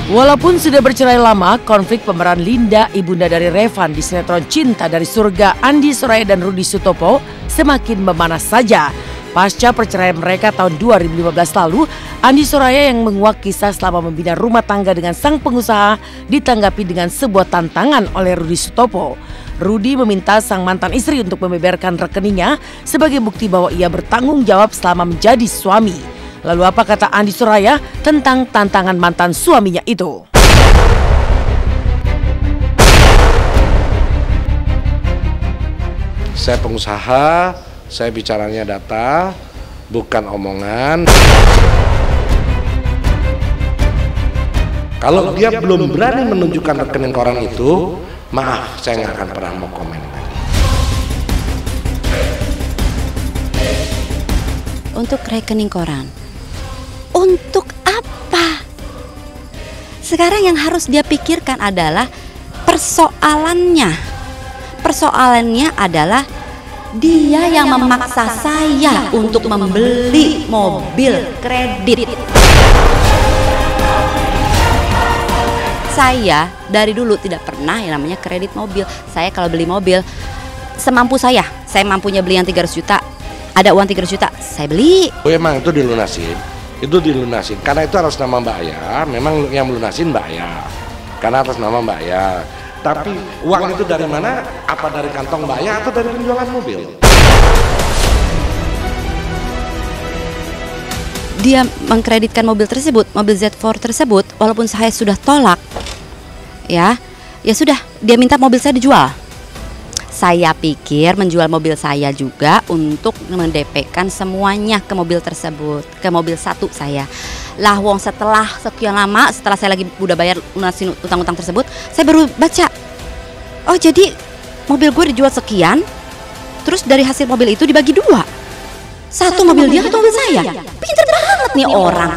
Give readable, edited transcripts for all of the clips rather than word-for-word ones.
Walaupun sudah bercerai lama, konflik pemeran Linda, ibunda dari Revan di sinetron Cinta dari Surga Andi Soraya dan Rudi Sutopo semakin memanas saja. Pasca perceraian mereka tahun 2015 lalu, Andi Soraya yang menguak kisah selama membina rumah tangga dengan sang pengusaha ditanggapi dengan sebuah tantangan oleh Rudi Sutopo. Rudi meminta sang mantan istri untuk membeberkan rekeningnya sebagai bukti bahwa ia bertanggung jawab selama menjadi suami. Lalu apa kata Andi Soraya tentang tantangan mantan suaminya itu? Saya pengusaha, saya bicaranya data, bukan omongan. Kalau dia belum berani menunjukkan rekening koran itu, maaf, saya nggak akan pernah mau komen. Untuk rekening koran, untuk apa? Sekarang yang harus dia pikirkan adalah persoalannya. Persoalannya adalah dia yang memaksa saya untuk membeli mobil kredit. Saya dari dulu tidak pernah yang namanya kredit mobil. Saya kalau beli mobil semampu saya mampunya beli yang 300 juta. Ada uang 300 juta, saya beli. Oh emang itu dilunasin? Itu dilunasin, karena itu atas nama Mbak Aya. Memang yang melunasin Mbak Aya, karena atas nama Mbak Aya. Tapi uang itu dari mana? Apa dari kantong Mbak Aya atau dari penjualan mobil? Dia mengkreditkan mobil tersebut, mobil Z4 tersebut, walaupun saya sudah tolak, ya sudah, dia minta mobil saya dijual. Saya pikir menjual mobil saya juga untuk mendepekkan semuanya ke mobil tersebut, ke mobil satu saya. Lah wong setelah sekian lama, setelah saya lagi udah bayar lunasin utang-utang tersebut, saya baru baca. Oh jadi mobil gue dijual sekian, terus dari hasil mobil itu dibagi dua. Satu mobil dia, satu mobil saya. Pinter banget nih orang.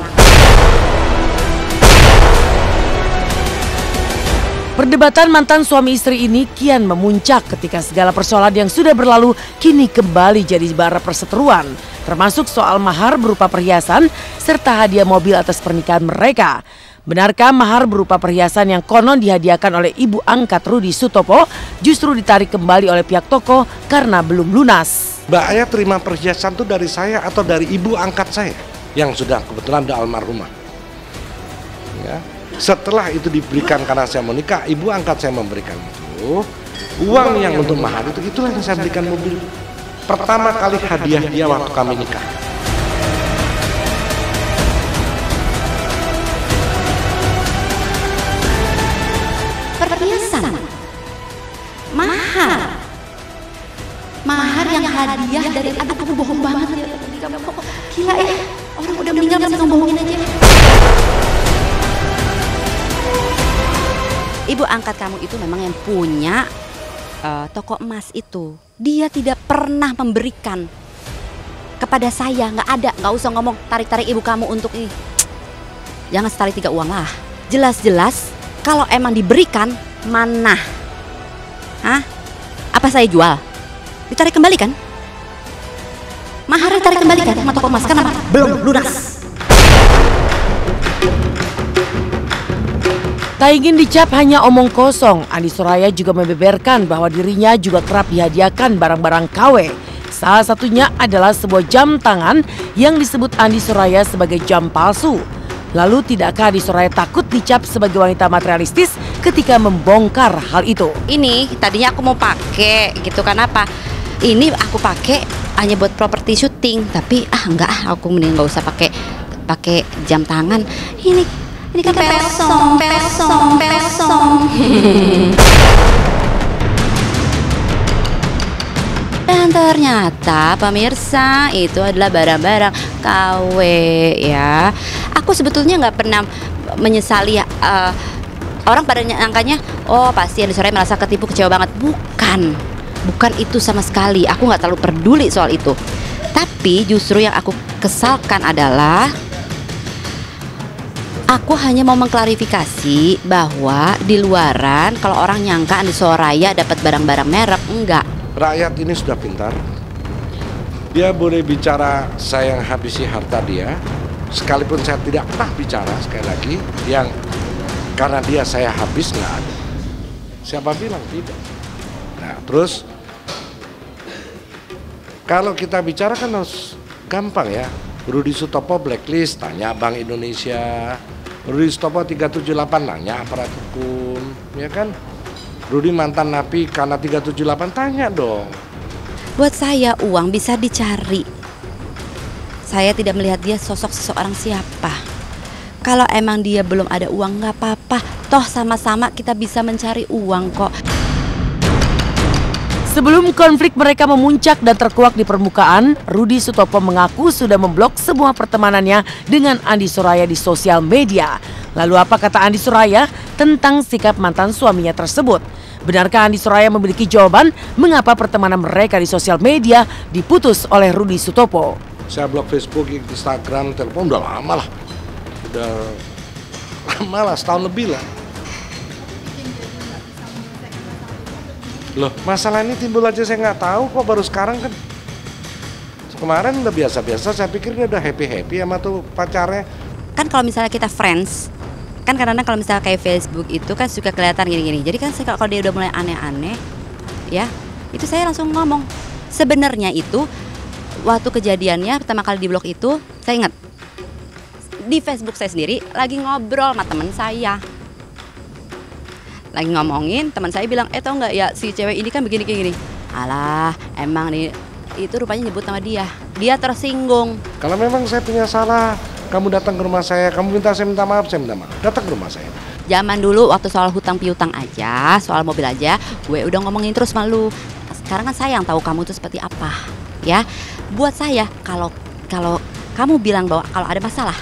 Perdebatan mantan suami istri ini kian memuncak ketika segala persoalan yang sudah berlalu kini kembali jadi bara perseteruan, termasuk soal mahar berupa perhiasan serta hadiah mobil atas pernikahan mereka. Benarkah mahar berupa perhiasan yang konon dihadiahkan oleh ibu angkat Rudi Sutopo justru ditarik kembali oleh pihak toko karena belum lunas? Mbak Aya terima perhiasan itu dari saya atau dari ibu angkat saya yang sudah kebetulan udah almarhumah. Ya. Setelah itu diberikan karena saya mau nikah, ibu angkat saya memberikan itu uang yang untuk mahar itu, itulah yang saya berikan mobil pertama kali hadiah dia waktu kami nikah. Perhiasan, mahar yang hadiah dari, aduh kamu bohong banget ya, kamu gila ya, orang udah meninggal masih ngomongin aja. Ibu angkat kamu itu memang yang punya toko emas itu. Dia tidak pernah memberikan kepada saya, nggak ada, nggak usah ngomong tarik-tarik ibu kamu untuk ini. Jangan setarik 3 uang lah. Jelas-jelas kalau emang diberikan mana? Hah? Apa saya jual? Ditarik kembali kan? Mahar ditarik kembali kan sama toko emas karena belum lunas. Tak ingin dicap hanya omong kosong, Andi Soraya juga membeberkan bahwa dirinya juga kerap dihadiahkan barang-barang KW. Salah satunya adalah sebuah jam tangan yang disebut Andi Soraya sebagai jam palsu. Lalu tidakkah Andi Soraya takut dicap sebagai wanita materialistis ketika membongkar hal itu? Ini tadinya aku mau pakai gitu kan, apa? Ini aku pakai hanya buat properti syuting, tapi enggak, aku mending nggak usah pakai jam tangan. Ini kan pesong. Dan ternyata pemirsa itu adalah barang-barang KW ya. Aku sebetulnya nggak pernah menyesali ya. Orang pada nyangkanya, oh pasti Andi Soraya merasa ketipu, kecewa banget. Bukan itu sama sekali. Aku nggak terlalu peduli soal itu. Tapi justru yang aku kesalkan adalah aku hanya mau mengklarifikasi bahwa di luaran kalau orang nyangka Andi Soraya dapat barang-barang merek, enggak. Rakyat ini sudah pintar. Dia boleh bicara saya yang habisi harta dia, sekalipun saya tidak pernah bicara, sekali lagi, yang karena dia saya habis, nggak ada. Siapa bilang tidak? Nah, terus kalau kita bicara kan harus gampang ya. Rudi Sutopo blacklist, tanya Bank Indonesia. Rudi Sutopo 378, nanya aparat hukum, ya kan? Rudi mantan napi karena 378, tanya dong. Buat saya uang bisa dicari. Saya tidak melihat dia sosok seseorang siapa. Kalau emang dia belum ada uang nggak apa-apa. Toh sama-sama kita bisa mencari uang kok. Sebelum konflik mereka memuncak dan terkuak di permukaan, Rudi Sutopo mengaku sudah memblok semua pertemanannya dengan Andi Suraya di sosial media. Lalu apa kata Andi Suraya tentang sikap mantan suaminya tersebut? Benarkah Andi Suraya memiliki jawaban mengapa pertemanan mereka di sosial media diputus oleh Rudi Sutopo? Saya blok Facebook, Instagram, telepon udah lama lah. Udah lama lah, setahun lebih lah. Loh, masalah ini timbul aja saya nggak tahu kok, baru sekarang kan. Kemarin udah biasa-biasa, saya pikir dia udah happy-happy sama tuh pacarnya. Kan kalau misalnya kita friends, kan kadang-kadang kalau misalnya kayak Facebook itu kan suka kelihatan gini-gini. Jadi kan kalau dia udah mulai aneh-aneh, ya itu saya langsung ngomong. Sebenarnya itu waktu kejadiannya pertama kali di blog itu, saya ingat di Facebook saya sendiri lagi ngobrol sama teman saya. Lagi ngomongin, teman saya bilang, tau nggak ya si cewek ini kan begini kayak gini. Alah, emang nih itu rupanya nyebut nama dia. Dia tersinggung. Kalau memang saya punya salah, kamu datang ke rumah saya, kamu minta saya minta maaf, saya minta maaf. Datang ke rumah saya. Zaman dulu waktu soal hutang piutang aja, soal mobil aja, gue udah ngomongin terus malu. Sekarang kan saya yang tahu kamu itu seperti apa, ya. Buat saya kalau kamu bilang bahwa kalau ada masalah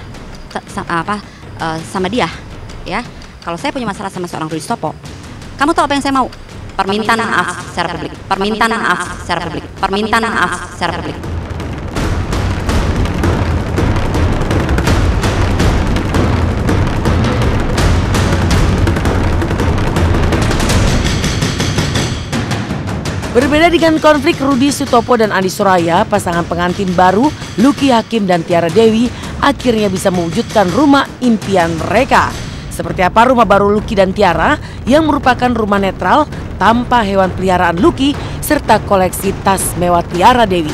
sama dia, ya. Kalau saya punya masalah sama seorang Rudi Sutopo, kamu tahu apa yang saya mau? Permintaan maaf secara publik. Permintaan maaf secara publik. Permintaan maaf secara publik. Berbeda dengan konflik Rudi Sutopo dan Andi Suraya, pasangan pengantin baru Lucky Hakim dan Tiara Dewi akhirnya bisa mewujudkan rumah impian mereka. Seperti apa rumah baru Lucky dan Tiara yang merupakan rumah netral tanpa hewan peliharaan Lucky serta koleksi tas mewah Tiara Dewi.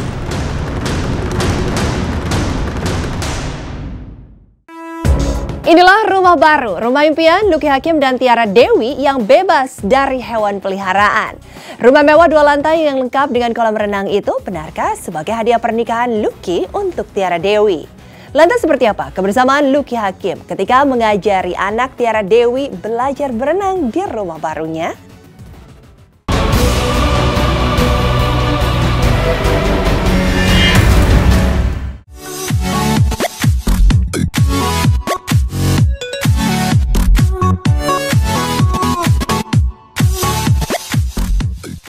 Inilah rumah baru, rumah impian Lucky Hakim dan Tiara Dewi yang bebas dari hewan peliharaan. Rumah mewah 2 lantai yang lengkap dengan kolam renang itu benarkah sebagai hadiah pernikahan Lucky untuk Tiara Dewi? Lantas seperti apa kebersamaan Lucky Hakim ketika mengajari anak Tiara Dewi belajar berenang di rumah barunya?